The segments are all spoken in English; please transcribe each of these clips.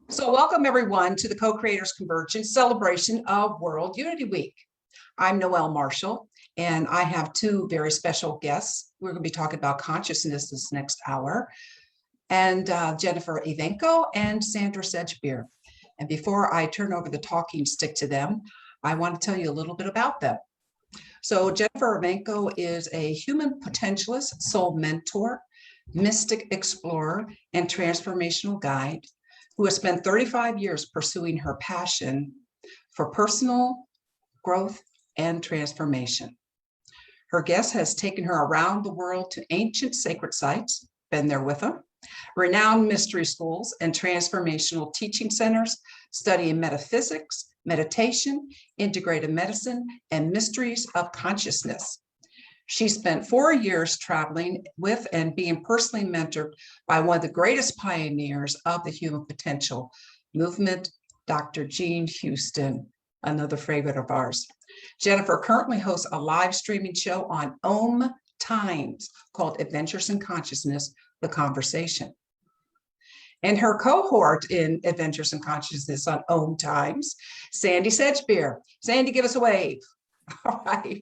So welcome everyone to the Co-Creators Convergence celebration of World Unity Week. I'm Noelle Marshall, and I have two very special guests. We're going to be talking about consciousness this next hour, and Jennifer Evanko and Sandie Sedgbeer. And before I turn over the talking stick to them, I want to tell you a little bit about them. So Jennifer Evanko is a human potentialist, soul mentor, mystic explorer, and transformational guide who has spent 35 years pursuing her passion for personal growth and transformation. Her guest has taken her around the world to ancient sacred sites, been there with them, renowned mystery schools and transformational teaching centers, studying metaphysics, meditation, integrative medicine, and mysteries of consciousness. She spent 4 years traveling with and being personally mentored by one of the greatest pioneers of the human potential movement, Dr. Jean Houston, another favorite of ours. Jennifer currently hosts a live streaming show on Om Times called Adventures in Consciousness, The Conversation. And her cohort in Adventures in Consciousness on Om Times, Sandie Sedgbeer. Sandie, give us a wave. All right.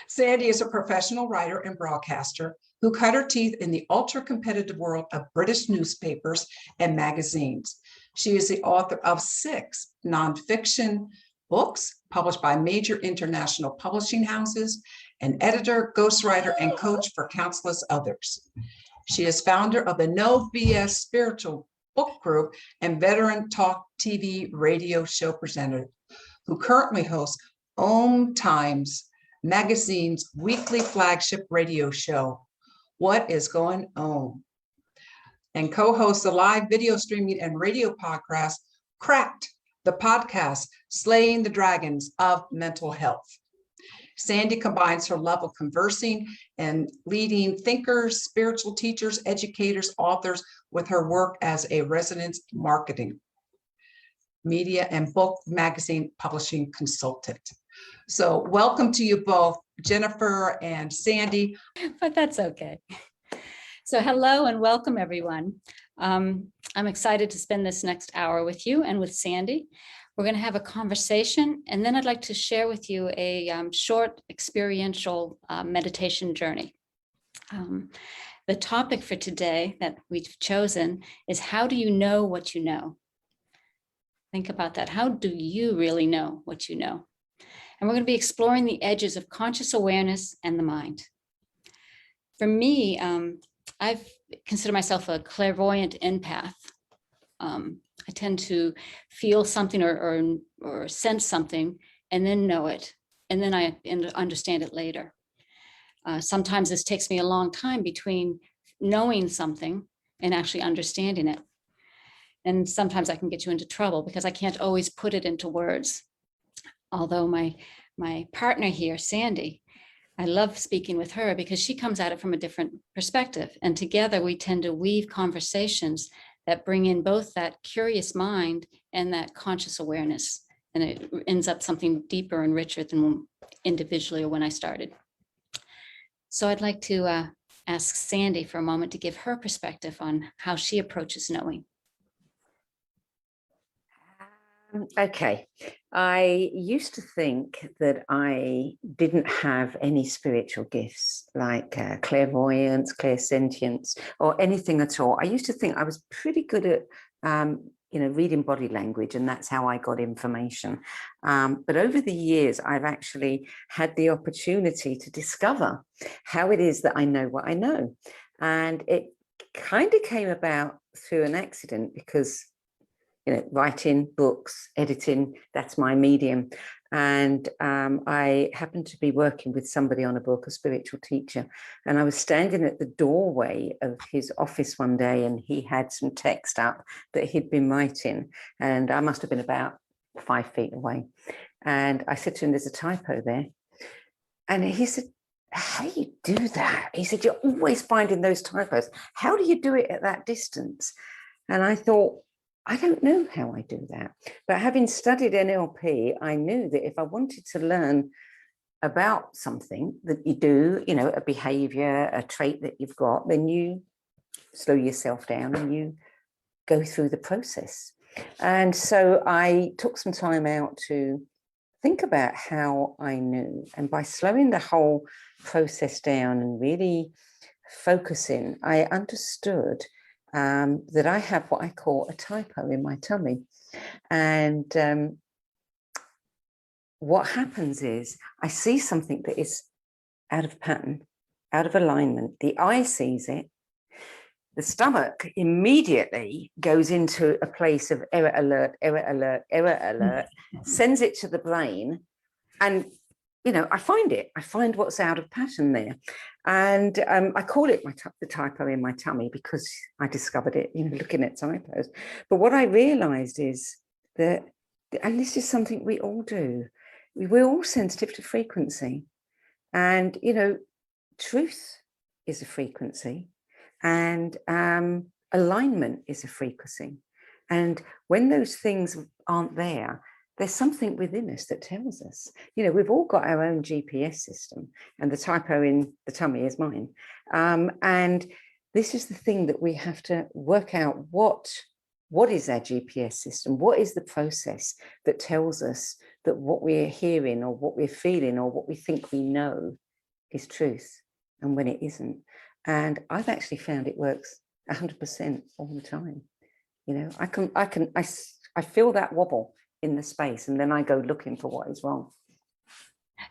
Sandie is a professional writer and broadcaster who cut her teeth in the ultra-competitive world of British newspapers and magazines. She is the author of 6 nonfiction books published by major international publishing houses, an editor, ghostwriter, and coach for countless others. She is founder of the No BS Spiritual Book Group and veteran talk TV radio show presenter who currently hosts Om Times Magazine's weekly flagship radio show, What is Going On? And co-hosts the live video streaming and radio podcast, Cracked, the podcast, Slaying the Dragons of Mental Health. Sandie combines her love of conversing and leading thinkers, spiritual teachers, educators, authors with her work as a resident marketing, media, and book magazine publishing consultant. So welcome to you both, Jennifer and Sandie. But that's okay. So hello and welcome, everyone. I'm excited to spend this next hour with you and with Sandie. We're going to have a conversation, and then I'd like to share with you a short experiential meditation journey. The topic for today that we've chosen is, how do you know what you know? Think about that. How do you really know what you know? And we're going to be exploring the edges of conscious awareness and the mind. For me, I consider myself a clairvoyant empath. I tend to feel something or sense something and then know it, and then I understand it later. Sometimes this takes me a long time between knowing something and actually understanding it. And sometimes I can get you into trouble because I can't always put it into words. Although my partner here, Sandie, I love speaking with her because she comes at it from a different perspective. And together we tend to weave conversations that bring in both that curious mind and that conscious awareness. And it ends up something deeper and richer than individually or when I started. So I'd like to ask Sandie for a moment to give her perspective on how she approaches knowing. Okay, I used to think that I didn't have any spiritual gifts like clairvoyance, clairsentience, or anything at all. I used to think I was pretty good at, reading body language, and that's how I got information. But over the years, I've actually had the opportunity to discover how it is that I know what I know. And it kind of came about through an accident because writing, books, editing, that's my medium. And I happened to be working with somebody on a book, a spiritual teacher, and I was standing at the doorway of his office one day, and he had some text up that he'd been writing, and I must have been about 5 feet away. And I said to him, "There's a typo there." And he said, "How do you do that?" He said, "You're always finding those typos. How do you do it at that distance?" And I thought, I don't know how I do that. But having studied NLP, I knew that if I wanted to learn about something that you do, a behavior, a trait that you've got, then you slow yourself down and you go through the process. And so I took some time out to think about how I knew. And by slowing the whole process down and really focusing, I understood that I have what I call a typo in my tummy. And what happens is I see something that is out of pattern, out of alignment. The eye sees it. The stomach immediately goes into a place of error alert, error alert, error alert, sends it to the brain. And, you know, I find what's out of pattern there. And I call it the typo in my tummy because I discovered it, you know, looking at typos. But what I realized is that, and this is something we all do, we're all sensitive to frequency. And, you know, truth is a frequency. And alignment is a frequency. And when those things aren't there, there's something within us that tells us, you know, we've all got our own GPS system, and the typo in the tummy is mine. And this is the thing that we have to work out. What is our GPS system? What is the process that tells us that what we're hearing or what we're feeling or what we think we know is truth, and when it isn't? And I've actually found it works 100% all the time. You know, I feel that wobble in the space, and then I go looking for what is wrong.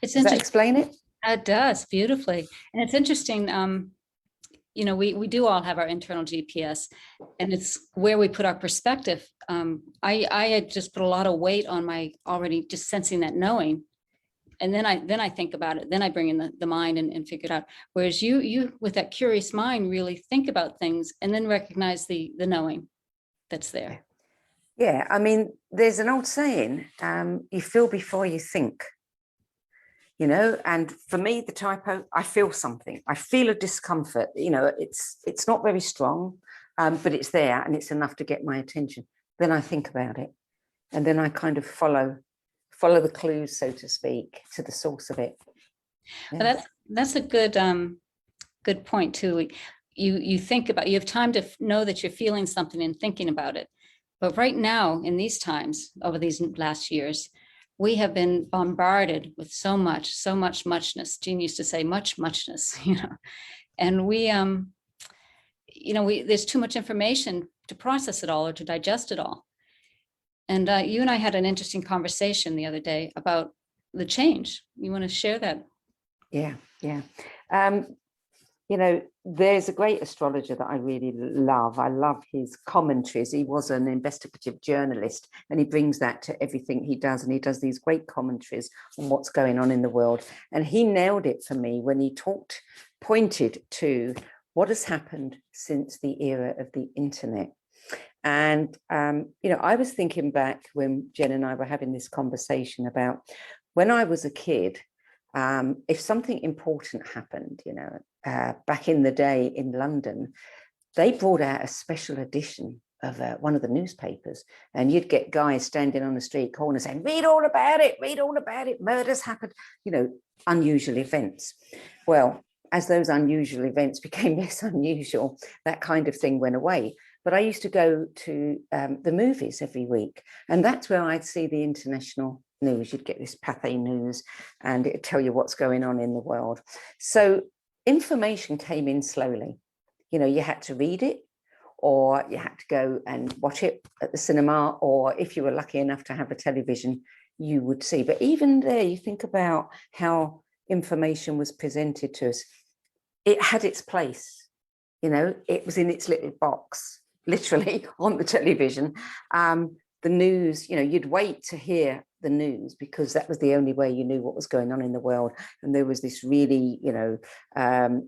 It's Does that interesting. explain it? It does beautifully. And it's interesting. You know, we do all have our internal GPS, and it's where we put our perspective. I had just put a lot of weight on my already just sensing that knowing. And then I think about it, then I bring in the mind and figure it out. Whereas you with that curious mind really think about things and then recognize the knowing that's there. Yeah, I mean, there's an old saying, you feel before you think, you know, and for me, the typo, I feel something. I feel a discomfort, you know, it's not very strong, but it's there and it's enough to get my attention. Then I think about it, and then I kind of follow the clues, so to speak, to the source of it. Yeah. Well, that's a good point too. You think about, you have time to know that you're feeling something and thinking about it. But right now, in these times, over these last years, we have been bombarded with so much muchness. Jean used to say muchness, you know, and we, you know, there's too much information to process it all or to digest it all. And you and I had an interesting conversation the other day about the change. You want to share that? Yeah. You know, there's a great astrologer that I really love. I love his commentaries. He was an investigative journalist, and he brings that to everything he does. And he does these great commentaries on what's going on in the world. And he nailed it for me when he pointed to what has happened since the era of the internet. And, you know, I was thinking back when Jen and I were having this conversation about when I was a kid, if something important happened, you know, back in the day in London, they brought out a special edition of one of the newspapers, and you'd get guys standing on the street corner saying, read all about it, murders happened, you know, unusual events. Well, as those unusual events became less unusual, that kind of thing went away. But I used to go to the movies every week, and that's where I'd see the international news. You'd get this Pathé News, and it'd tell you what's going on in the world. So information came in slowly. You know, you had to read it, or you had to go and watch it at the cinema, or if you were lucky enough to have a television, you would see. But even there, you think about how information was presented to us. It had its place, you know, it was in its little box, literally on the television. The news, you know, you'd wait to hear the news because that was the only way you knew what was going on in the world. And there was this really, you know,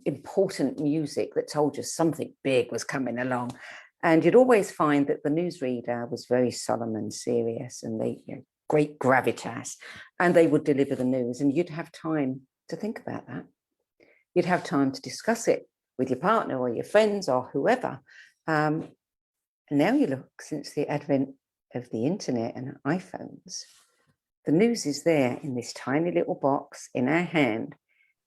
important music that told you something big was coming along. And you'd always find that the newsreader was very solemn and serious, and they, you know, great gravitas, and they would deliver the news, and you'd have time to think about that. You'd have time to discuss it with your partner or your friends or whoever. And now you look, since the advent of the internet and iPhones, the news is there in this tiny little box in our hand,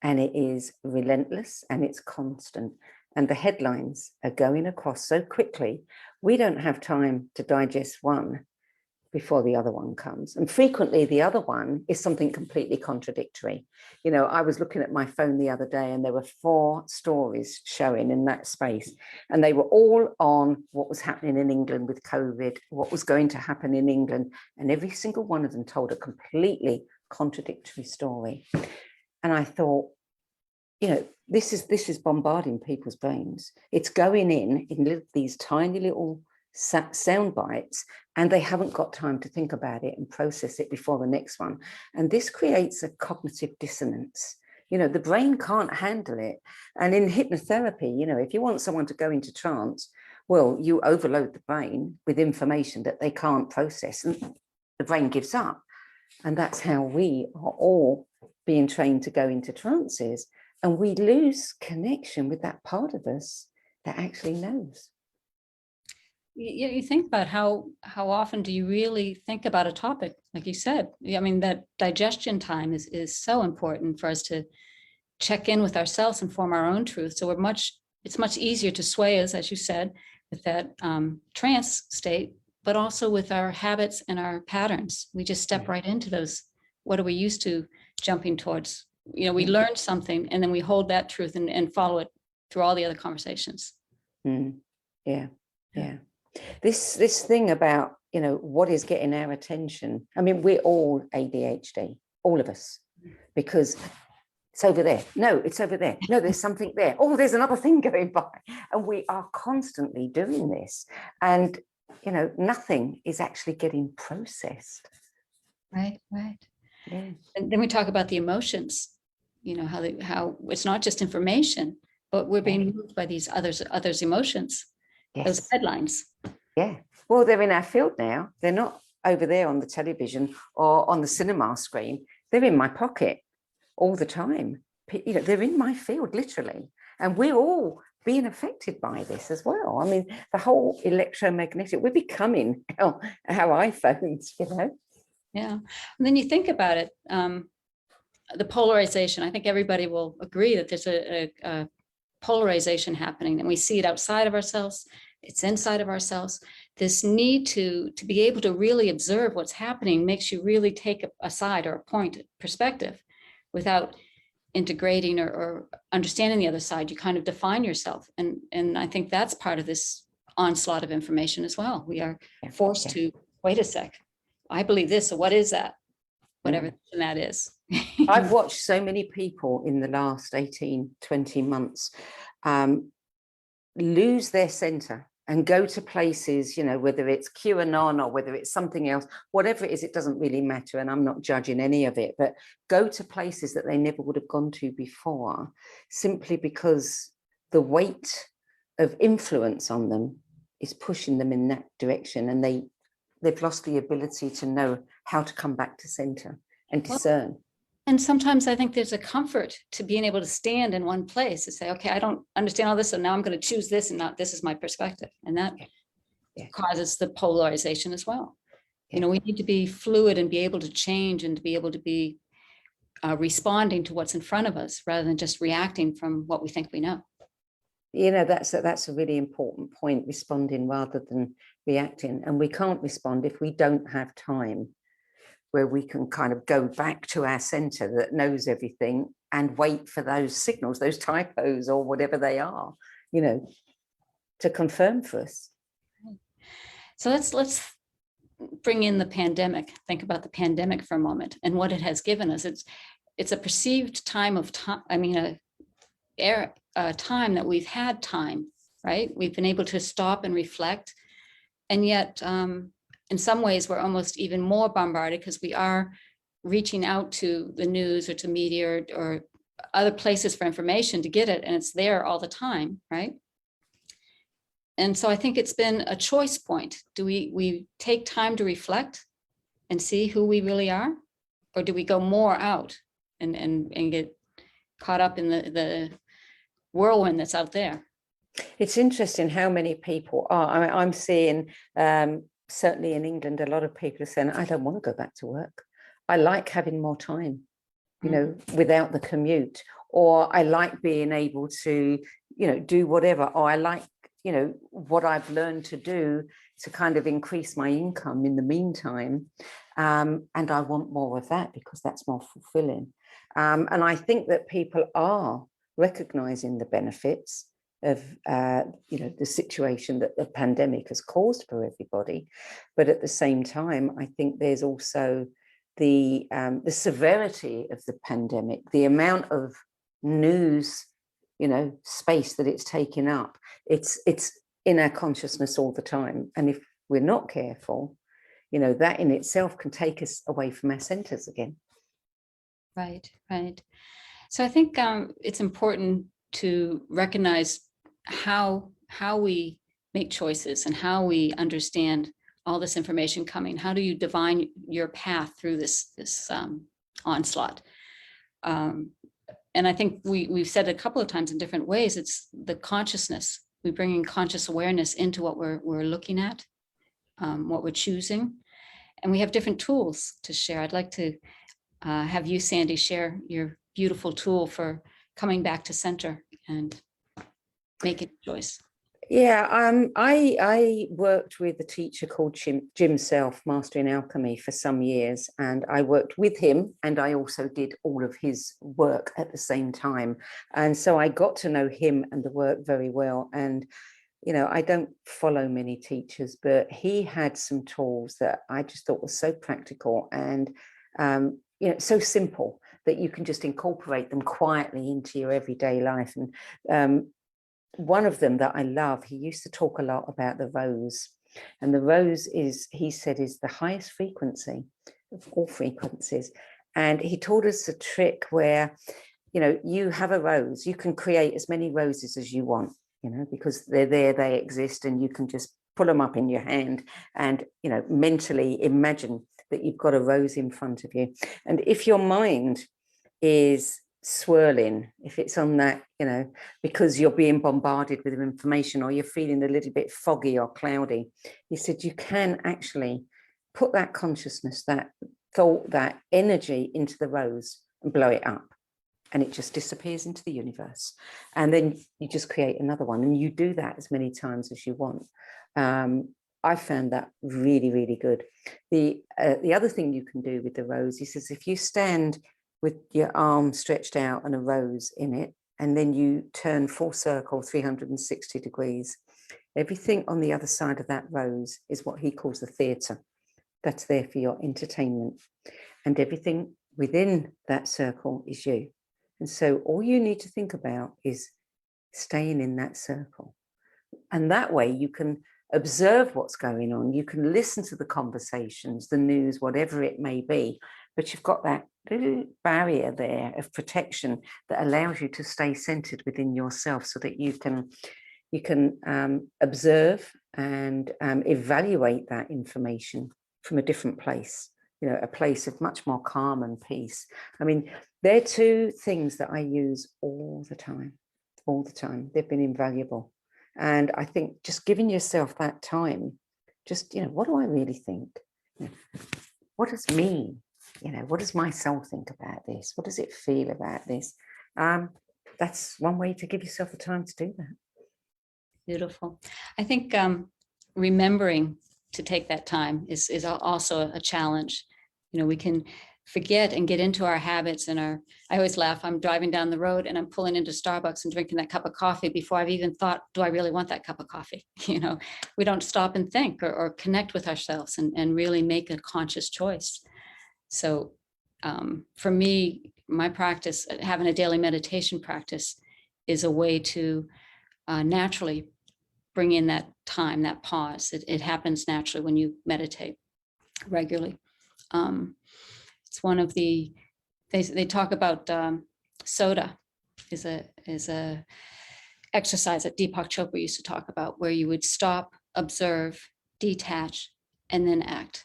and it is relentless and it's constant. and the headlines are going across so quickly, we don't have time to digest one before the other one comes. And frequently the other one is something completely contradictory. You know, I was looking at my phone the other day and there were 4 stories showing in that space, and they were all on what was happening in England with COVID, what was going to happen in England, and every single one of them told a completely contradictory story. And I thought, you know, this is bombarding people's brains. It's going in these tiny little sound bites, and they haven't got time to think about it and process it before the next one. And this creates a cognitive dissonance. You know, the brain can't handle it. And in hypnotherapy, you know, if you want someone to go into trance, well, you overload the brain with information that they can't process, and the brain gives up. And that's how we are all being trained to go into trances. And we lose connection with that part of us that actually knows. You think about how often do you really think about a topic, like you said. I mean, that digestion time is so important for us to check in with ourselves and form our own truth. So it's much easier to sway us, as you said, with that trance state, but also with our habits and our patterns. We just step right into those. What are we used to jumping towards? You know, we learn something and then we hold that truth and follow it through all the other conversations. Yeah. This thing about, you know, what is getting our attention. I mean, we're all ADHD, all of us, because it's over there. No, it's over there. No, there's something there. Oh, there's another thing going by. And we are constantly doing this. And, you know, nothing is actually getting processed. Right. Yeah. And then we talk about the emotions, you know, how it's not just information, but we're being moved by these others' emotions. Yes. Those headlines. Yeah. Well, they're in our field now. They're not over there on the television or on the cinema screen. They're in my pocket all the time. You know, they're in my field, literally. And we're all being affected by this as well. I mean, the whole electromagnetic, we're becoming our iPhones, you know. Yeah. And then you think about it, the polarization. I think everybody will agree that there's a polarization happening, and we see it outside of ourselves. It's inside of ourselves. This need to be able to really observe what's happening makes you really take a side or a point perspective without integrating or understanding the other side. You kind of define yourself. And I think that's part of this onslaught of information as well. We are forced to, wait a sec, I believe this, so what is that? Whatever that is. I've watched so many people in the last 18, 20 months lose their center and go to places, you know, whether it's QAnon or whether it's something else, whatever it is, it doesn't really matter. And I'm not judging any of it, but go to places that they never would have gone to before, simply because the weight of influence on them is pushing them in that direction. And they've lost the ability to know how to come back to center and discern. And sometimes I think there's a comfort to being able to stand in one place and say, okay, I don't understand all this, so now I'm going to choose this, and not this is my perspective. And that causes the polarization as well. You know, we need to be fluid and be able to change and to be able to be responding to what's in front of us rather than just reacting from what we think we know. You know, that's a really important point, responding rather than reacting. And we can't respond if we don't have time where we can kind of go back to our center that knows everything and wait for those signals, those typos or whatever they are, you know, to confirm for us. So let's bring in the pandemic. Think about the pandemic for a moment and what it has given us. It's a perceived time of time. I mean, a time that we've had time, right? We've been able to stop and reflect, and yet in some ways we're almost even more bombarded because we are reaching out to the news or to media or other places for information to get it, and it's there all the time, right? And so I think it's been a choice point. Do we take time to reflect and see who we really are, or do we go more out and get caught up in the whirlwind that's out there? It's interesting how many people are. I mean, I'm seeing certainly in England, a lot of people are saying, I don't want to go back to work. I like having more time, you know, without the commute. or I like being able to, do whatever, or I like, what I've learned to do to kind of increase my income in the meantime. And I want more of that because that's more fulfilling. And I think that people are recognizing the benefits of the situation that the pandemic has caused for everybody, but at the same time, I think there's also the severity of the pandemic, the amount of news, space that it's taking up. It's in our consciousness all the time, and if we're not careful, that in itself can take us away from our centers again. Right. So I think it's important to recognize how we make choices and how we understand all this information coming. How do you divine your path through this onslaught? And I think we've said a couple of times in different ways, it's the consciousness. We bring in conscious awareness into what we're looking at, what we're choosing, and we have different tools to share. I'd like to have you, Sandie, share your beautiful tool for coming back to center and making a choice. Yeah, I worked with a teacher called Jim Self, Mastering Alchemy, for some years, and I worked with him, and I also did all of his work at the same time, and so I got to know him and the work very well. And I don't follow many teachers, but he had some tools that I just thought were so practical and so simple that you can just incorporate them quietly into your everyday life. And one of them that I love, he used to talk a lot about the rose, and the rose is, he said, is the highest frequency of all frequencies. And he taught us a trick where, you have a rose, you can create as many roses as you want, because they're there, they exist, and you can just pull them up in your hand and, mentally imagine that you've got a rose in front of you. And if your mind is swirling, if it's on that, because you're being bombarded with information, or you're feeling a little bit foggy or cloudy, he said you can actually put that consciousness, that thought, that energy into the rose and blow it up, and it just disappears into the universe. And then you just create another one, and you do that as many times as you want. I found that really, really good. The other thing you can do with the rose, he says, if you stand with your arm stretched out and a rose in it, and then you turn full circle 360 degrees, everything on the other side of that rose is what he calls the theatre. That's there for your entertainment. And everything within that circle is you. And so all you need to think about is staying in that circle. And that way you can observe what's going on. You can listen to the conversations, the news, whatever it may be, but you've got that little barrier there of protection that allows you to stay centered within yourself, so that you can observe and evaluate that information from a different place, a place of much more calm and peace. I mean, they're two things that I use all the time. They've been invaluable. And I think just giving yourself that time, just, what do I really think? What does me, what does my soul think about this? What does it feel about this? That's one way to give yourself the time to do that. Beautiful. I think remembering to take that time is also a challenge. We can forget and get into our habits and I always laugh. I'm driving down the road and I'm pulling into Starbucks and drinking that cup of coffee before I've even thought, do I really want that cup of coffee? We don't stop and think or connect with ourselves and really make a conscious choice. So for me, my practice, having a daily meditation practice, is a way to naturally bring in that time, that pause. It happens naturally when you meditate regularly. It's one of the, they talk about soda is a exercise that Deepak Chopra used to talk about, where you would stop, observe, detach, and then act.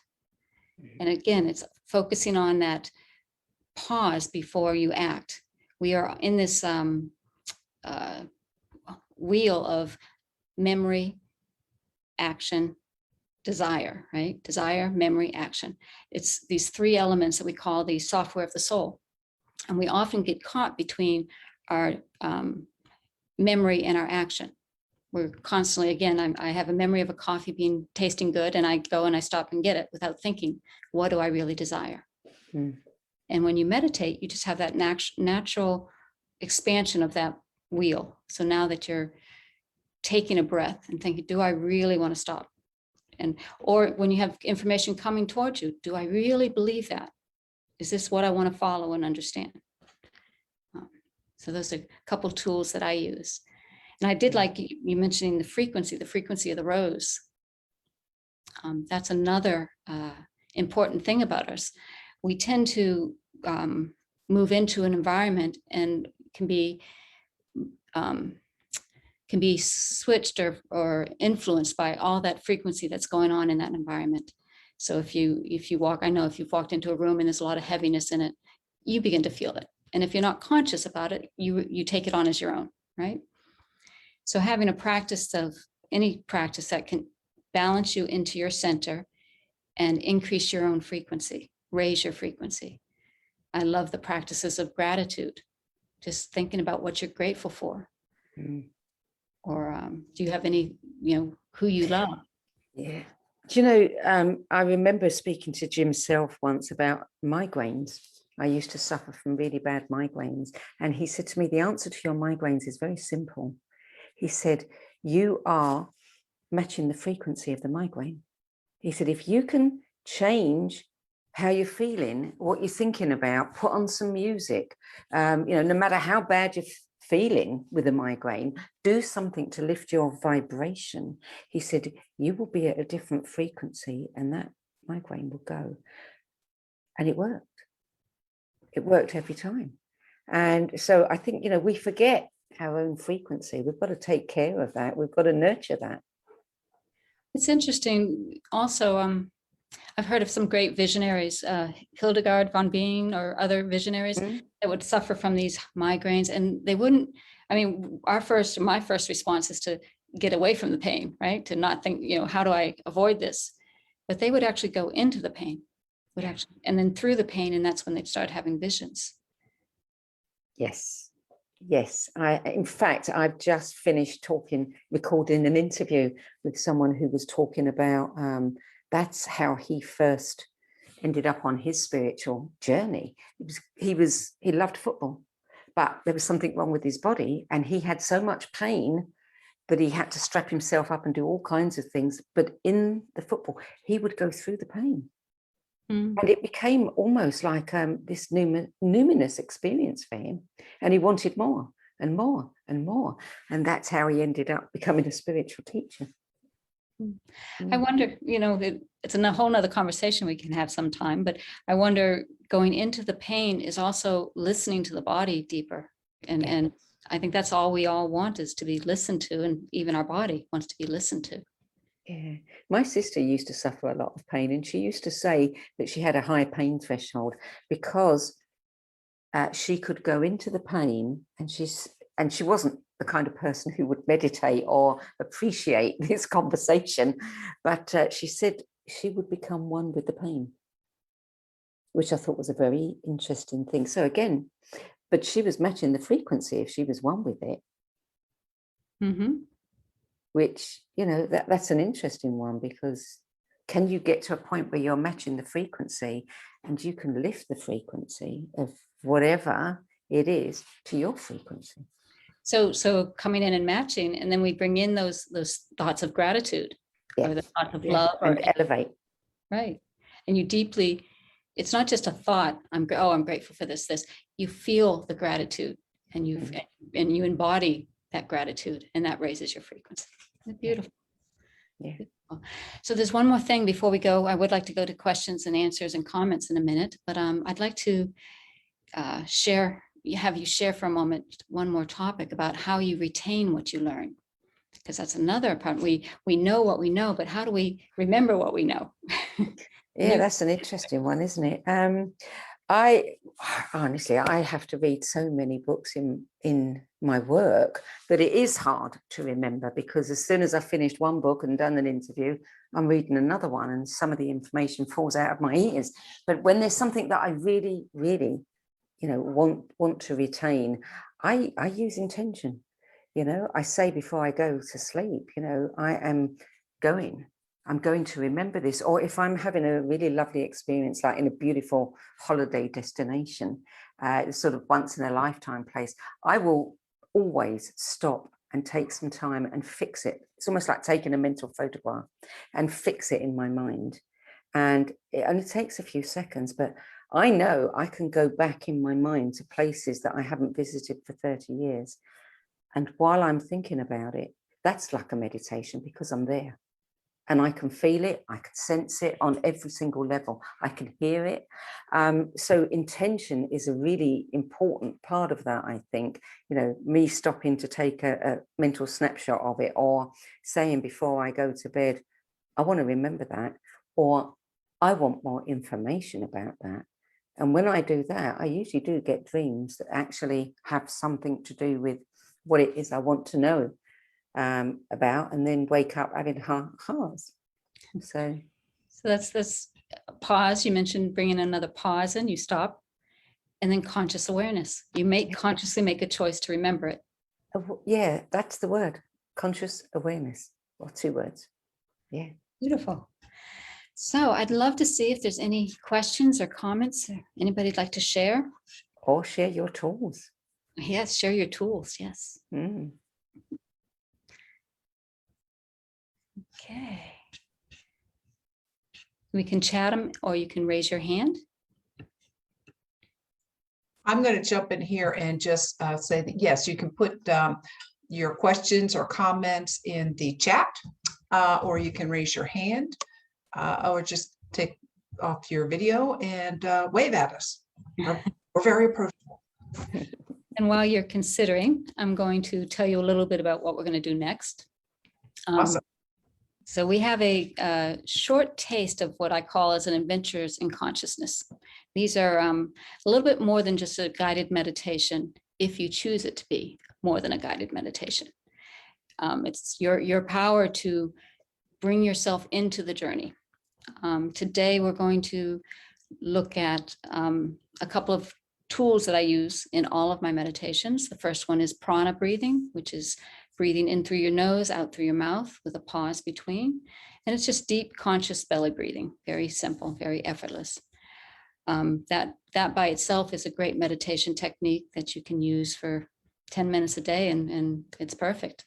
And again, it's focusing on that pause before you act. We are in this wheel of memory, action, desire, right? Desire, memory, action. It's these three elements that we call the software of the soul. And we often get caught between our memory and our action. We're constantly, again, I have a memory of a coffee tasting good, and I go and I stop and get it without thinking, what do I really desire? And when you meditate, you just have that natural expansion of that wheel. So now that you're taking a breath and thinking, do I really want to stop? Or when you have information coming towards you, do I really believe that? Is this what I want to follow and understand? So those are a couple tools that I use. And I did like you mentioning the frequency of the rose. That's another important thing about us. We tend to move into an environment and can be switched or influenced by all that frequency that's going on in that environment. So if you walk, I know if you've walked into a room and there's a lot of heaviness in it, you begin to feel it. And if you're not conscious about it, you take it on as your own, right? So having a practice of any practice that can balance you into your center and increase your own frequency, raise your frequency. I love the practices of gratitude, just thinking about what you're grateful for. Or do you have any, who you love? Yeah. Do you know, I remember speaking to Jim Self once about migraines. I used to suffer from really bad migraines. And he said to me, the answer to your migraines is very simple. He said, you are matching the frequency of the migraine. He said, if you can change how you're feeling, what you're thinking about, put on some music, no matter how bad you're feeling with a migraine, do something to lift your vibration. He said, you will be at a different frequency and that migraine will go. And it worked. It worked every time. And so I think, we forget our own frequency. We've got to take care of that. We've got to nurture that. It's interesting. Also, I've heard of some great visionaries, Hildegard von Bingen or other visionaries that would suffer from these migraines, and they wouldn't. I mean, my first response is to get away from the pain, right? To not think, how do I avoid this? But they would actually go into the pain, and then through the pain, and that's when they'd start having visions. Yes. In fact, I've just finished recording an interview with someone who was talking about that's how he first ended up on his spiritual journey. He loved football, but there was something wrong with his body, and he had so much pain that he had to strap himself up and do all kinds of things. But in the football, he would go through the pain. And it became almost like this numinous experience for him. And he wanted more and more and more. And that's how he ended up becoming a spiritual teacher. I wonder, it's a whole nother conversation we can have sometime, but I wonder, going into the pain is also listening to the body deeper. And I think that's all we all want, is to be listened to. And even our body wants to be listened to. Yeah, my sister used to suffer a lot of pain, and she used to say that she had a high pain threshold because she could go into the pain, and she wasn't the kind of person who would meditate or appreciate this conversation, but she said she would become one with the pain, which I thought was a very interesting thing. So again, but she was matching the frequency if she was one with it. Which, that's an interesting one, because can you get to a point where you're matching the frequency and you can lift the frequency of whatever it is to your frequency? So coming in and matching, and then we bring in those thoughts of gratitude, or the thoughts of love, and elevate. Right. And you deeply, it's not just a thought, I'm grateful for this. You feel the gratitude, and you embody that gratitude, and that raises your frequency. Beautiful. Yeah. Beautiful. So there's one more thing before we go. I would like to go to questions and answers and comments in a minute, but I'd like to have you share for a moment one more topic about how you retain what you learn, because that's another part. We know what we know, but how do we remember what we know? Yeah, that's an interesting one, isn't it? I have to read so many books in my work that it is hard to remember, because as soon as I've finished one book and done an interview, I'm reading another one, and some of the information falls out of my ears. But when there's something that I really, really, want to retain, I use intention. I say before I go to sleep, I'm going to remember this. Or if I'm having a really lovely experience, like in a beautiful holiday destination, sort of once in a lifetime place, I will always stop and take some time and fix it. It's almost like taking a mental photograph and fix it in my mind. And it only takes a few seconds, but I know I can go back in my mind to places that I haven't visited for 30 years. And while I'm thinking about it, that's like a meditation, because I'm there and I can feel it. I can sense it on every single level. I can hear it. So intention is a really important part of that, I think. Me stopping to take a mental snapshot of it, or saying before I go to bed, I want to remember that, or I want more information about that. And when I do that, I usually do get dreams that actually have something to do with what it is I want to know about, and then wake up having ha-has. So that's a pause. You mentioned bringing another pause in, you stop, and then conscious awareness. You consciously make a choice to remember it. Yeah, that's the word, conscious awareness, or 2 words. Yeah. Beautiful. So I'd love to see if there's any questions or comments anybody'd like to share. Or share your tools. Yes, share your tools. Yes. Okay. We can chat them, or you can raise your hand. I'm going to jump in here and just say that, yes, you can put your questions or comments in the chat, or you can raise your hand, or just take off your video and wave at us. We're very approachable. And while you're considering, I'm going to tell you a little bit about what we're going to do next. Awesome. So we have a short taste of what I call as an adventures in consciousness. These are a little bit more than just a guided meditation, if you choose it to be more than a guided meditation. It's your power to bring yourself into the journey. Today, we're going to look at a couple of tools that I use in all of my meditations. The first one is prana breathing, which is breathing in through your nose, out through your mouth with a pause between. And it's just deep, conscious belly breathing. Very simple, very effortless. That by itself is a great meditation technique that you can use for 10 minutes a day, and it's perfect.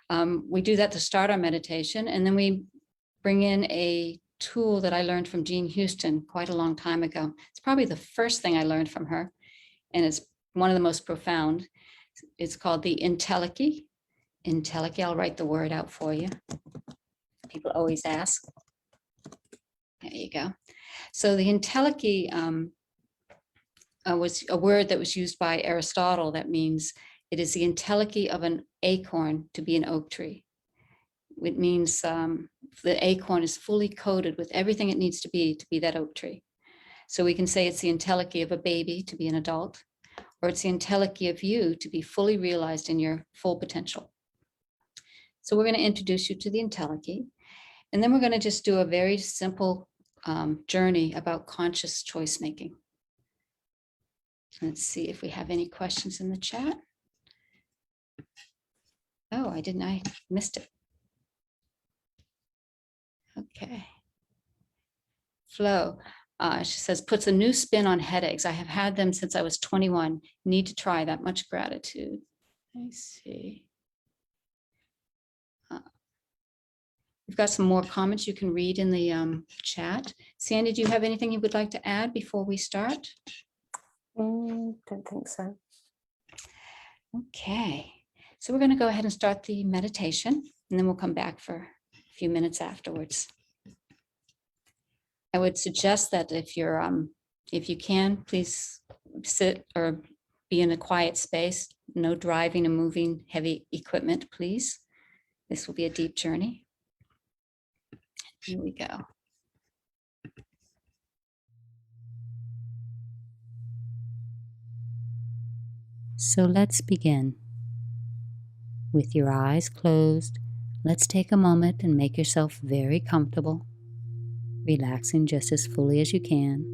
We do that to start our meditation, and then we bring in a tool that I learned from Jean Houston quite a long time ago. It's probably the first thing I learned from her, and it's one of the most profound. It's called the Entelechy. Entelechy, I'll write the word out for you. People always ask. There you go. So the Entelechy was a word that was used by Aristotle that means it is the entelechy of an acorn to be an oak tree. It means the acorn is fully coated with everything it needs to be that oak tree. So we can say it's the entelechy of a baby to be an adult, or it's the entelechy of you to be fully realized in your full potential. So we're going to introduce you to the entelechy, and then we're going to just do a very simple journey about conscious choice making. Let's see if we have any questions in the chat. Oh, I missed it. Okay. Flo, she says, puts a new spin on headaches. I have had them since I was 21. Need to try that. Much gratitude. I see. We've got some more comments you can read in the chat. Sandie, do you have anything you would like to add before we start? Don't think so. Okay. So we're going to go ahead and start the meditation, and then we'll come back for a few minutes afterwards. I would suggest that if you can, please sit or be in a quiet space. No driving and moving heavy equipment, please. This will be a deep journey. Here we go. So let's begin. With your eyes closed, let's take a moment and make yourself very comfortable, relaxing just as fully as you can.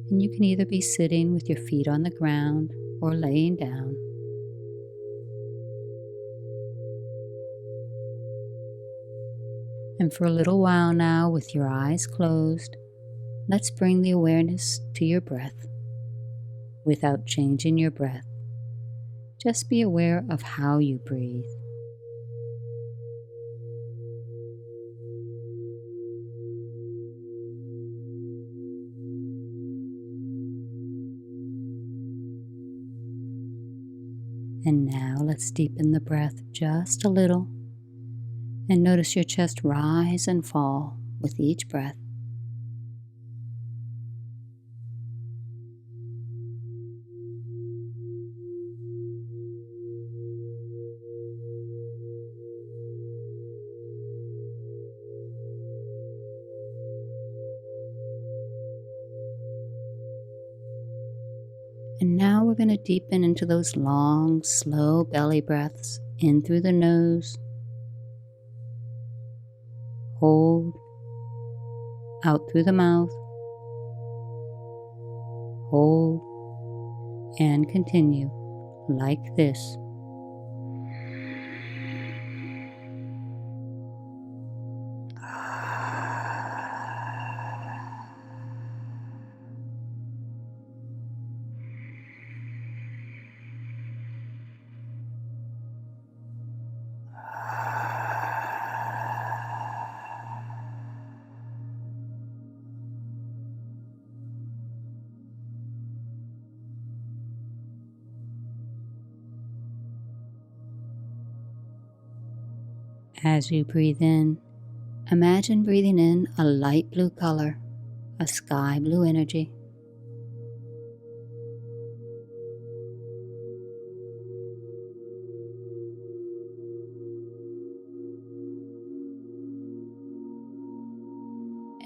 And you can either be sitting with your feet on the ground or laying down. And for a little while now, with your eyes closed, let's bring the awareness to your breath without changing your breath. Just be aware of how you breathe. And now let's deepen the breath just a little and notice your chest rise and fall with each breath. And now we're going to deepen into those long, slow belly breaths in through the nose. Hold. Out through the mouth. Hold. And continue like this. As you breathe in, imagine breathing in a light blue color, a sky blue energy.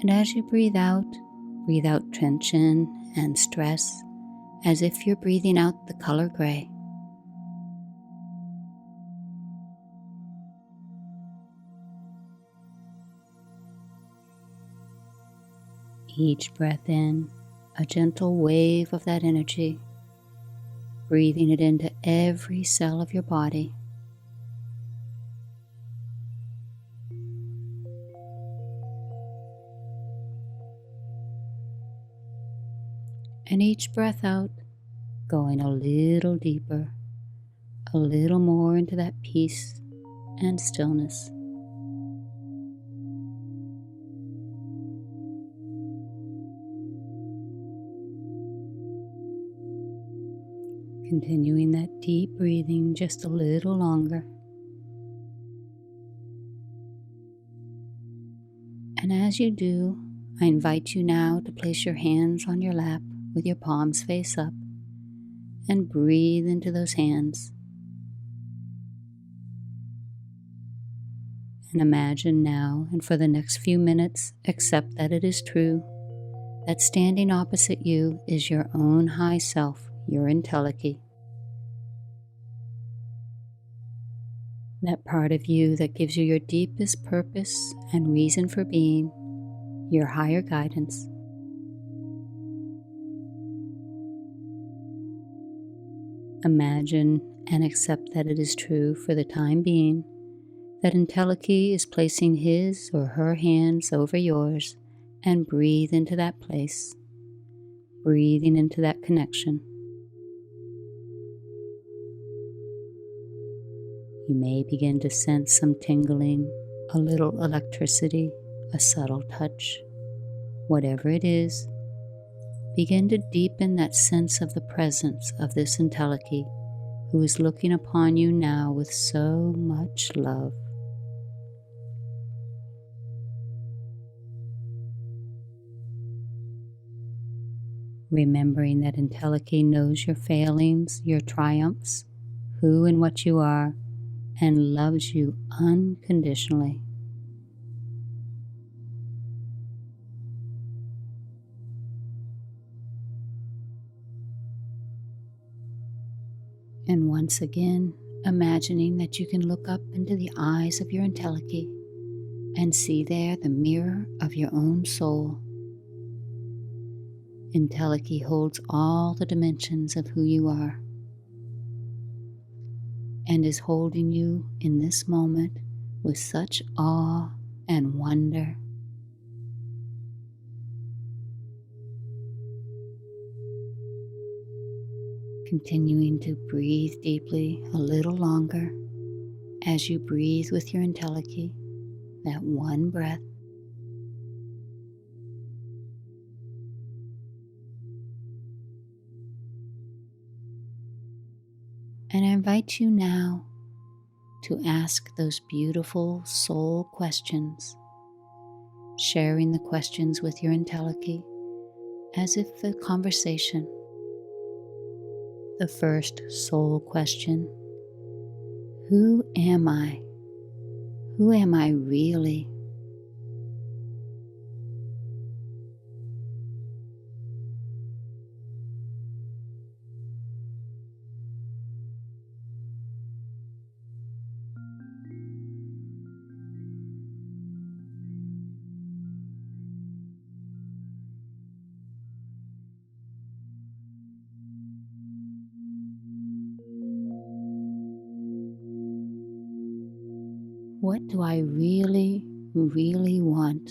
And as you breathe out tension and stress, as if you're breathing out the color gray. Each breath in, a gentle wave of that energy, breathing it into every cell of your body. And each breath out, going a little deeper, a little more into that peace and stillness. Continuing that deep breathing just a little longer. And as you do, I invite you now to place your hands on your lap with your palms face up and breathe into those hands. And imagine now, and for the next few minutes, accept that it is true, that standing opposite you is your own high self, your entelechy. That part of you that gives you your deepest purpose and reason for being, your higher guidance. Imagine and accept that it is true for the time being, that entelechy is placing his or her hands over yours, and breathe into that place, breathing into that connection. You may begin to sense some tingling, a little electricity, a subtle touch. Whatever it is, begin to deepen that sense of the presence of this entelechy who is looking upon you now with so much love. Remembering that entelechy knows your failings, your triumphs, who and what you are, and loves you unconditionally. And once again, imagining that you can look up into the eyes of your entelechy and see there the mirror of your own soul. Entelechy holds all the dimensions of who you are, and is holding you in this moment with such awe and wonder. Continuing to breathe deeply a little longer as you breathe with your entelechy, that one breath. And I invite you now to ask those beautiful soul questions, sharing the questions with your entelechy as if a conversation. The first soul question: who am I? Who am I really? What do I really, really want?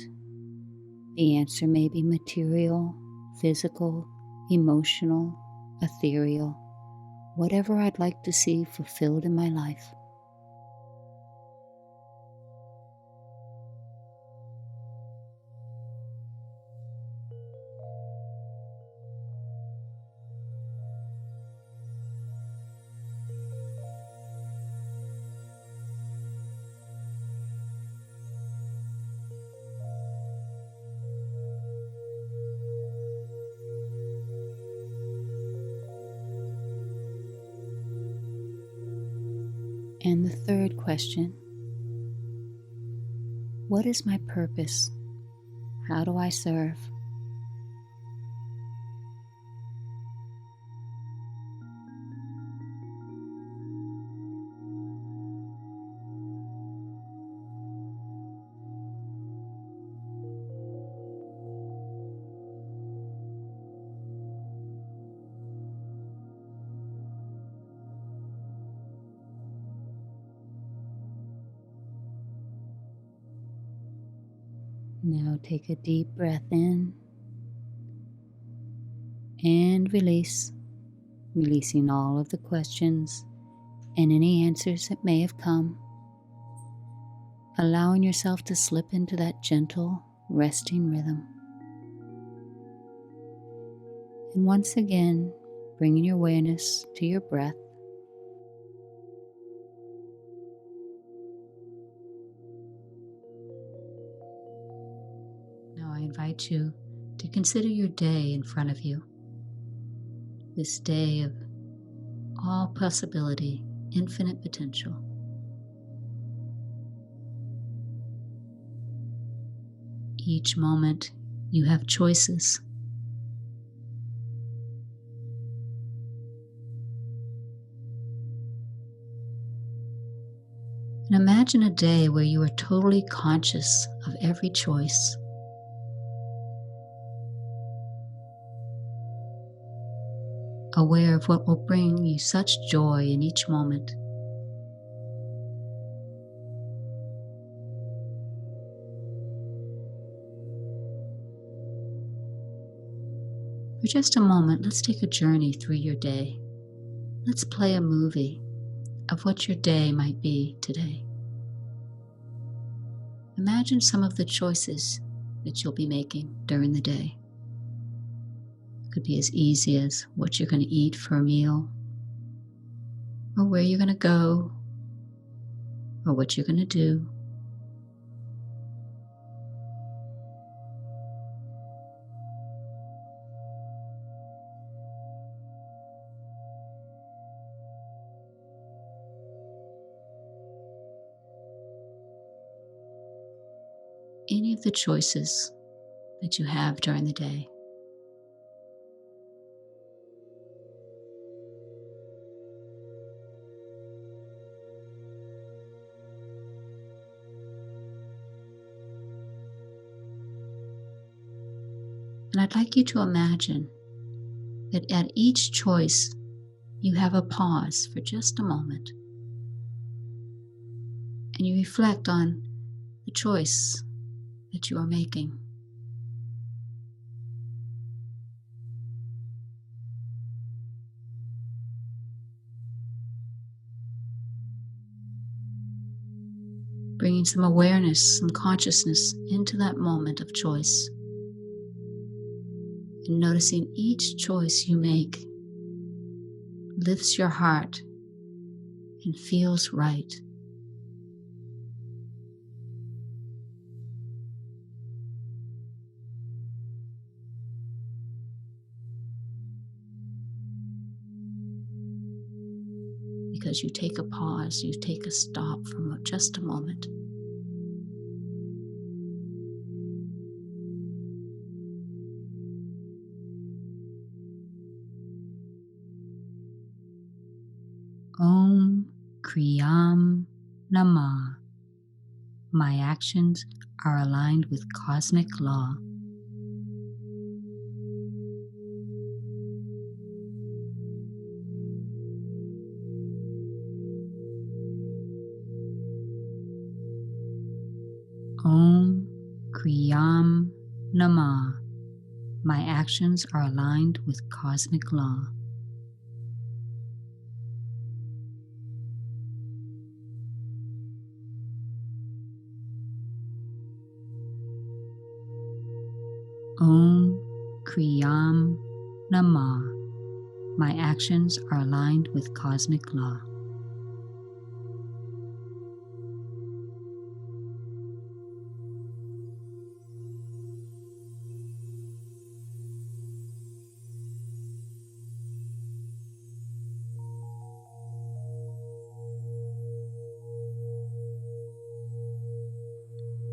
The answer may be material, physical, emotional, ethereal, whatever I'd like to see fulfilled in my life. And the third question: what is my purpose? How do I serve? Now take a deep breath in and release, releasing all of the questions and any answers that may have come, allowing yourself to slip into that gentle, resting rhythm. And once again, bringing your awareness to your breath. Now I invite you to consider your day in front of you. This day of all possibility, infinite potential. Each moment you have choices. And imagine a day where you are totally conscious of every choice. Aware of what will bring you such joy in each moment. For just a moment, let's take a journey through your day. Let's play a movie of what your day might be today. Imagine some of the choices that you'll be making during the day. It could be as easy as what you're going to eat for a meal, or where you're going to go, or what you're going to do. Any of the choices that you have during the day. And I'd like you to imagine that at each choice, you have a pause for just a moment and you reflect on the choice that you are making. Bringing some awareness, some consciousness into that moment of choice. And noticing each choice you make lifts your heart and feels right. Because you take a pause, you take a stop for just a moment. Om Kriyam Namah. My actions are aligned with cosmic law. Om Kriyam Namah. My actions are aligned with cosmic law. Om Kriyam Namah. My actions are aligned with cosmic law.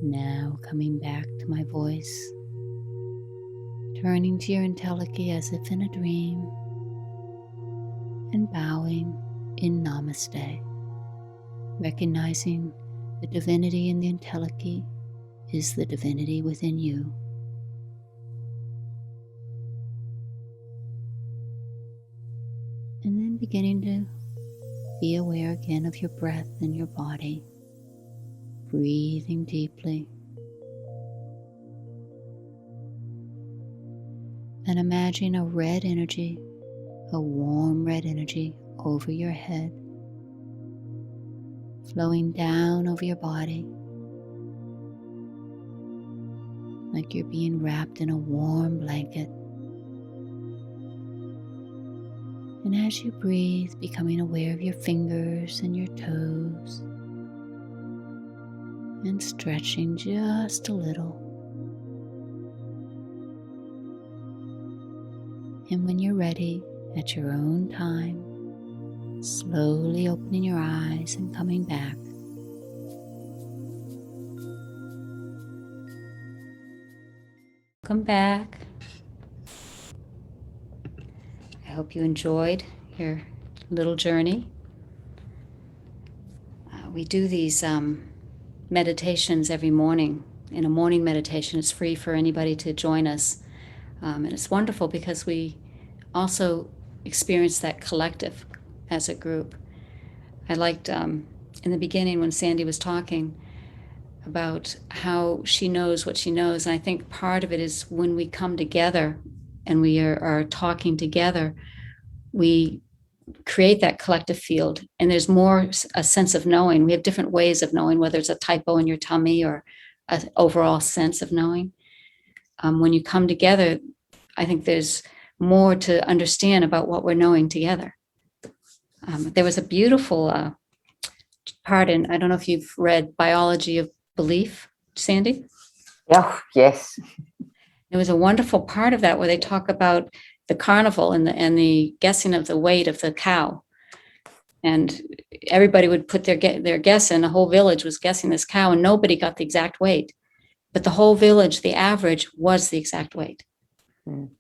Now coming back to my voice, turning to your entelechy as if in a dream, and bowing in Namaste, recognizing the divinity in the entelechy is the divinity within you. And then beginning to be aware again of your breath and your body, breathing deeply. And imagine a red energy, a warm red energy over your head, flowing down over your body, like you're being wrapped in a warm blanket. And as you breathe, becoming aware of your fingers and your toes, and stretching just a little. And when you're ready, at your own time, slowly opening your eyes and coming back. Welcome back. I hope you enjoyed your little journey. We do these meditations every morning. In a morning meditation, it's free for anybody to join us. And it's wonderful because we also experience that collective as a group. I liked in the beginning when Sandie was talking about how she knows what she knows. And I think part of it is when we come together and we are talking together, we create that collective field. And there's more a sense of knowing. We have different ways of knowing, whether it's a typo in your tummy or an overall sense of knowing. When you come together, I think there's more to understand about what we're knowing together. There was a beautiful part in, I don't know if you've read Biology of Belief, Sandie? Oh, yes. There was a wonderful part of that where they talk about the carnival and the guessing of the weight of the cow. And everybody would put their guess in. The whole village was guessing this cow and nobody got the exact weight. But the whole village, the average was the exact weight. Mm.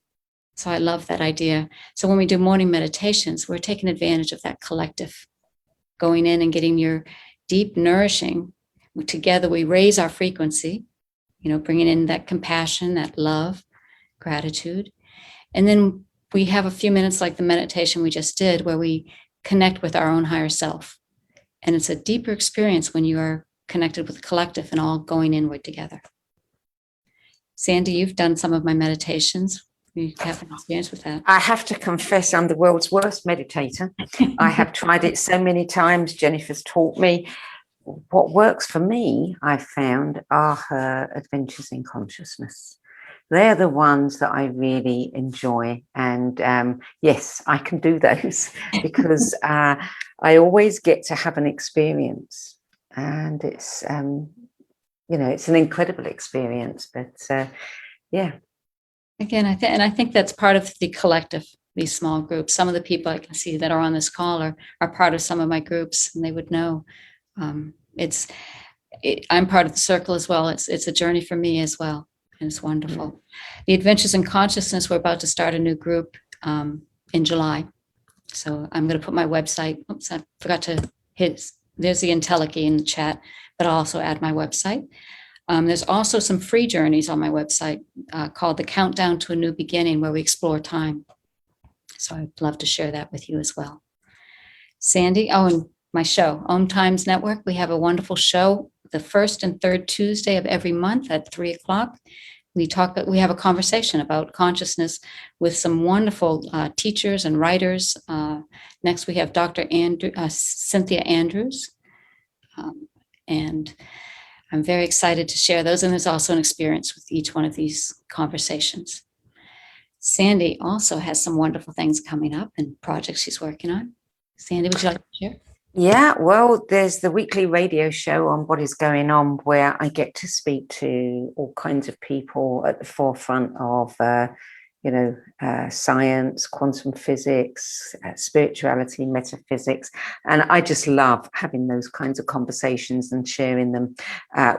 So I love that idea. So when we do morning meditations, we're taking advantage of that collective, going in and getting your deep nourishing. Together we raise our frequency, bringing in that compassion, that love, gratitude. And then we have a few minutes like the meditation we just did where we connect with our own higher self. And it's a deeper experience when you are connected with the collective and all going inward together. Sandie, you've done some of my meditations. You have an experience with that. I have to confess, I'm the world's worst meditator. I have tried it so many times. Jennifer's taught me. What works for me, I've found, are her adventures in consciousness. They're the ones that I really enjoy. And yes, I can do those because I always get to have an experience. And it's, it's an incredible experience. But yeah. Again, I think that's part of the collective, these small groups. Some of the people I can see that are on this call are part of some of my groups, and they would know. I'm part of the circle as well. It's a journey for me as well, and it's wonderful. Mm-hmm. The Adventures in Consciousness, we're about to start a new group in July. So I'm going to put my website. Oops, I forgot to hit. There's the IntelliKey in the chat, but I'll also add my website. There's also some free journeys on my website called The Countdown to a New Beginning, where we explore time. So I'd love to share that with you as well. Sandie, and my show, Om Times Network. We have a wonderful show the first and third Tuesday of every month at 3:00. We have a conversation about consciousness with some wonderful teachers and writers. Next, we have Dr. Cynthia Andrews. And I'm very excited to share those. And there's also an experience with each one of these conversations. Sandie also has some wonderful things coming up and projects she's working on. Sandie, would you like to share? Yeah, well, there's the weekly radio show on What Is Going On, where I get to speak to all kinds of people at the forefront of, science, quantum physics, spirituality, metaphysics. And I just love having those kinds of conversations and sharing them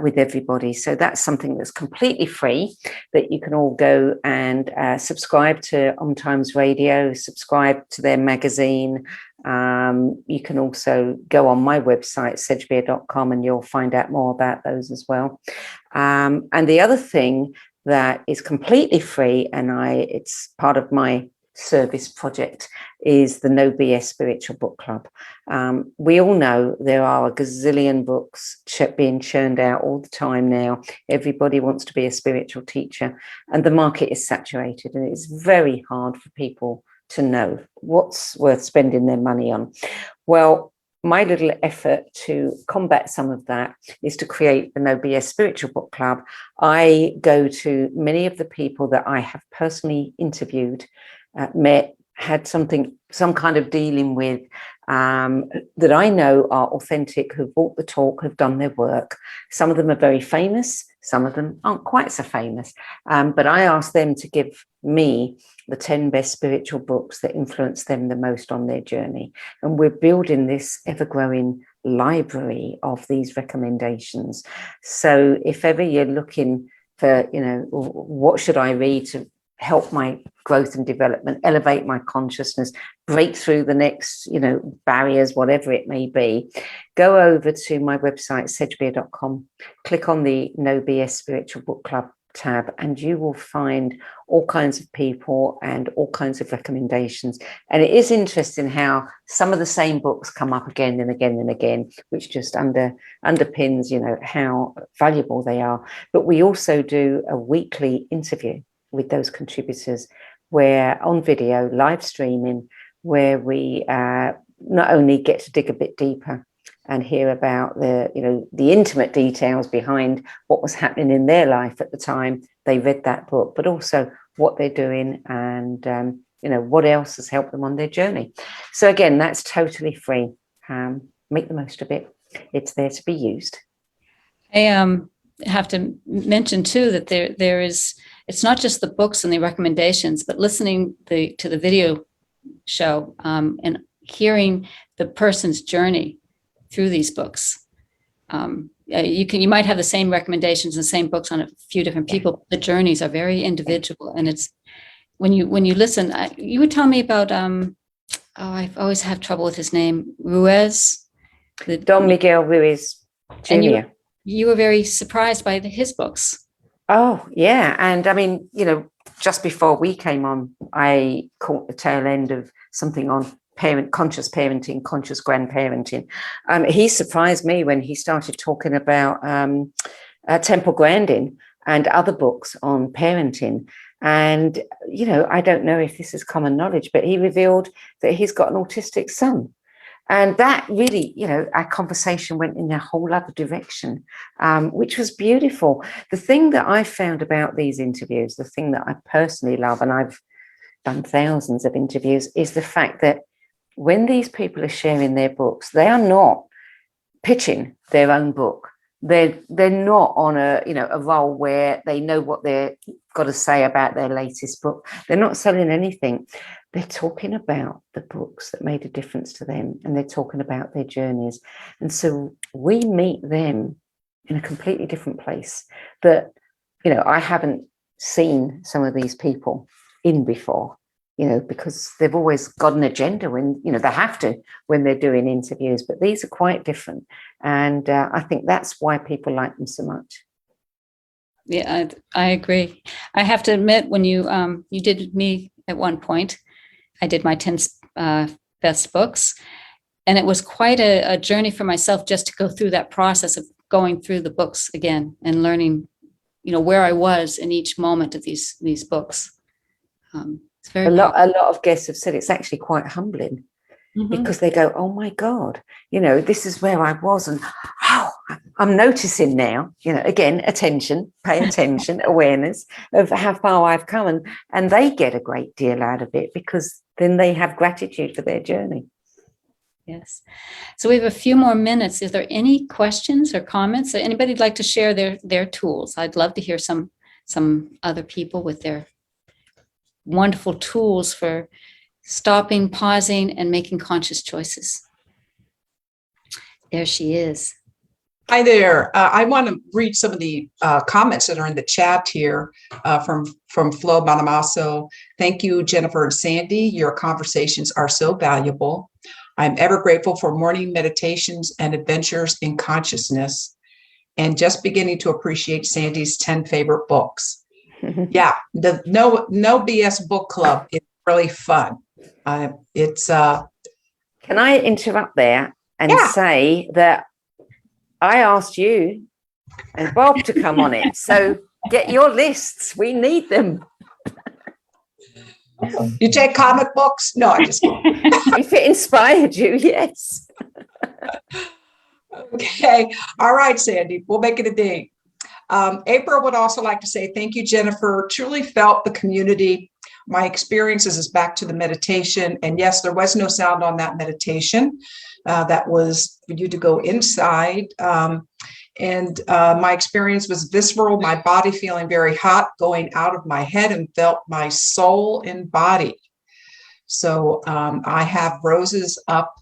with everybody. So that's something that's completely free, that you can all go and subscribe to On Times Radio, subscribe to their magazine. You can also go on my website, sedgbeer.com, and you'll find out more about those as well. And the other thing that is completely free, and it's part of my service project, is the No BS Spiritual Book Club. We all know there are a gazillion books being churned out all the time now. Everybody wants to be a spiritual teacher, and the market is saturated, and it's very hard for people to know what's worth spending their money on. Well, my little effort to combat some of that is to create the No BS Spiritual Book Club. I go to many of the people that I have personally interviewed, met, had some kind of dealing with, that I know are authentic, who've walked the talk, who've done their work. Some of them are very famous, some of them aren't quite so famous, but I asked them to give me the 10 best spiritual books that influenced them the most on their journey. And we're building this ever-growing library of these recommendations. So if ever you're looking for, what should I read to help my growth and development, elevate my consciousness, break through the next, barriers, whatever it may be, go over to my website, sedgbeer.com, click on the No BS Spiritual Book Club tab, and you will find all kinds of people and all kinds of recommendations. And it is interesting how some of the same books come up again and again and again, which just underpins, how valuable they are. But we also do a weekly interview with those contributors, where on video, live streaming, where we not only get to dig a bit deeper and hear about the intimate details behind what was happening in their life at the time they read that book, but also what they're doing and what else has helped them on their journey. So again, that's totally free. Make the most of it. It's there to be used. I have to mention too that there is, it's not just the books and the recommendations, but listening to the video show and hearing the person's journey through these books. You might have the same recommendations and the same books on a few different people. The journeys are very individual, and it's when you listen. You would tell me about I always have trouble with his name, Ruiz, Don Miguel Ruiz Jr. And you were very surprised by his books. Oh yeah, and I mean, just before we came on, I caught the tail end of something on conscious parenting, conscious grandparenting. He surprised me when he started talking about temple grounding and other books on parenting. And, I don't know if this is common knowledge, but he revealed that he's got an autistic son. And that really, our conversation went in a whole other direction, which was beautiful. The thing that I found about these interviews, the thing that I personally love, and I've done thousands of interviews, is the fact that when these people are sharing their books, they are not pitching their own book. They're not on a role where they know what they've got to say about their latest book. They're not selling anything. They're talking about the books that made a difference to them, and they're talking about their journeys. And so we meet them in a completely different place that, I haven't seen some of these people in before, because they've always got an agenda when, they have to when they're doing interviews, but these are quite different. And I think that's why people like them so much. Yeah, I agree. I have to admit, when you did me at one point, I did my 10 best books, and it was quite a journey for myself just to go through that process of going through the books again and learning, where I was in each moment of these books. It's very a lot of guests have said it's actually quite humbling, because they go, oh my God, this is where I was, and I'm noticing now, again, pay attention, awareness of how far I've come, and they get a great deal out of it because then they have gratitude for their journey. Yes. So we have a few more minutes. Is there any questions or comments? Anybody'd like to share their tools? I'd love to hear some other people with their wonderful tools for stopping, pausing, and making conscious choices. There she is. Hi there. I want to read some of the comments that are in the chat here from Flo Bonamaso. Thank you, Jennifer and Sandie. Your conversations are so valuable. I'm ever grateful for morning meditations and adventures in consciousness, and just beginning to appreciate Sandie's 10 favorite books. Yeah, the no BS book club is really fun. It's Can I interrupt there and say that I asked you and Bob to come on it, so get your lists. We need them. You take comic books? No, I'm just kidding. If it inspired you, yes. Okay. All right, Sandie, we'll make it a date. April would also like to say, thank you, Jennifer. Truly felt the community. My experiences is back to the meditation. And yes, there was no sound on that meditation. That was for you to go inside. And my experience was visceral, my body feeling very hot, going out of my head, and felt my soul embodied. So I have roses up.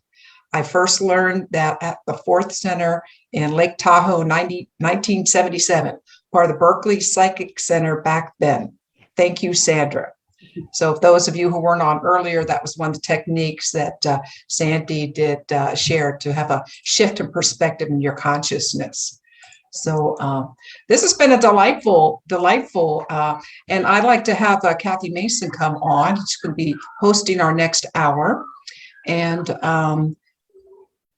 I first learned that at the Fourth Center in Lake Tahoe, 1977, part of the Berkeley Psychic Center back then. Thank you, Sandra. So if those of you who weren't on earlier, that was one of the techniques that Sandie did share to have a shift in perspective in your consciousness. So this has been a delightful, and I'd like to have Kathy Mason come on. She's going to be hosting our next hour. And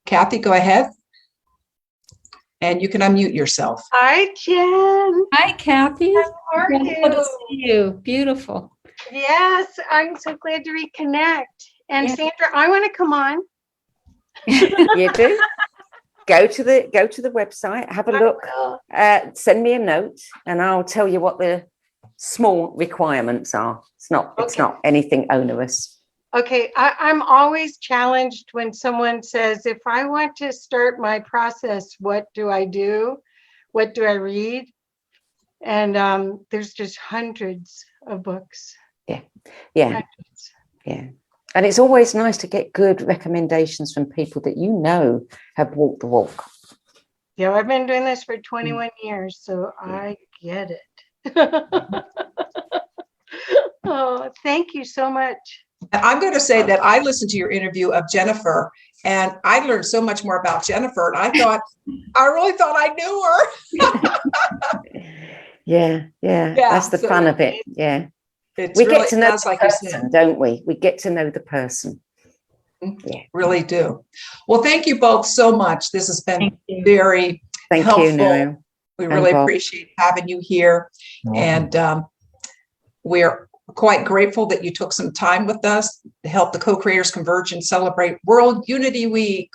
Kathy, go ahead. And you can unmute yourself. Hi, Jen. Hi, Kathy. How are Wonderful to you? see you. Beautiful. Yes, I'm so glad to reconnect. And Yeah. Sandra, I want to come on. You do? Go to the website, have a look, send me a note, and I'll tell you what the small requirements are. It's not anything onerous. Okay, I'm always challenged when someone says, if I want to start my process, what do I do? What do I read? And there's just hundreds of books. Yeah. Hundreds. Yeah. And it's always nice to get good recommendations from people that you know have walked the walk. Yeah, I've been doing this for 21 years, so I get it. Oh, thank you so much. I'm going to say that I listened to your interview of Jennifer, and I learned so much more about Jennifer. And I really thought I knew her. Yeah. That's the fun of it. Yeah. It's We really get to know does, the like you person, said. don't we? We get to know the person. Yeah. Really do. Well, thank you both so much. This has been Thank you. very Thank helpful. you, Noel. We and really Bob. appreciate having you here. And we're quite grateful that you took some time with us to help the co-creators converge and celebrate World Unity Week.